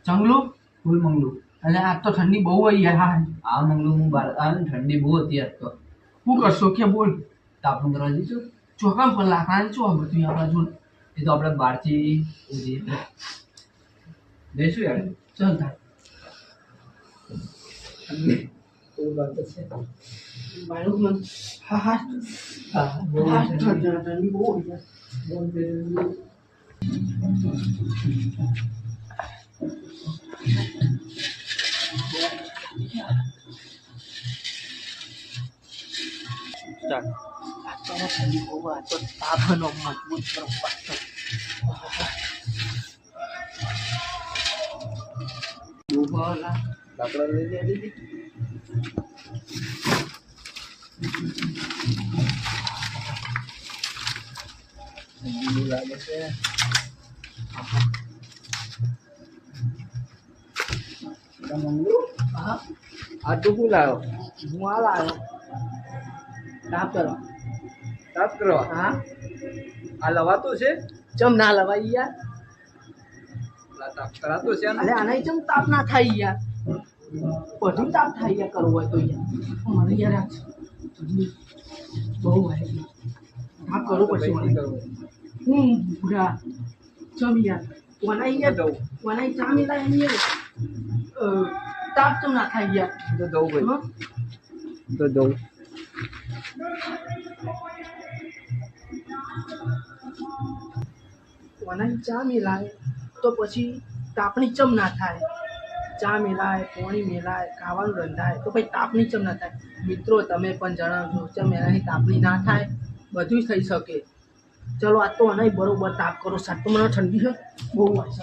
જંગલું ફૂલ મંગલું. અને આજ તો ઠંડી બહુ હોય યાર. આ મંગલું હું બહાર આવે ને ઠંડી બહુ હતી આજ તો. શું કરશો કે બોલ. તાપણું કરવા જઈશું. ચોકામ પર લાકડાની ચો બધું આપણા જોડે. એ તો આપણે બહારથી જઈશું યાર. ચાલ તાર કોઈ વાત છે. મારું મન હા હા હા હા ઠંડી બહુ હોય યાર. ઠંડી બહુ આ તો તાપનો મજબૂત કરો પાછો. લાકડા લઈ લીધી. ઠંડી લાગે છે. મંગલું હા આ તું શું લાવ્યો? હું આ લાવ્યો તાપ કરવા. તાપ કરવા? હા આ લવાતું છે? ચમ ના લવાય યાર. તાપ કરાતું છે ને? અરે આના ચમ તાપ ના થાય યાર. બધું તાપ થાય યાર કરવું હોય તો યાર. મને યાર આ ઠંડી બહુ હોય તાપ કરવું પડશે મને. પૂરા ચમ યાર વનાઈ યાર વનાઈ ચા મિલાય એમ યાર તાપ ચમ ના થાય યાર. તો જવું ભાઈ. તો જવું. વનાઈ ચા મિલાય તો પછી તાપની ચમ ના થાય. ચા મિલાય પાણી મિલાય ખાવાનું રંધાય તો પછી તાપની ચમ ના થાય. મિત્રો તમે પણ જણાવજો ચમ એનાથી તાપની ના થાય. બધું થઈ શકે. ચલો આ તો નહીં બરોબર તાપ કરો સાત તો મને ઠંડી છે બહુ હોય છે.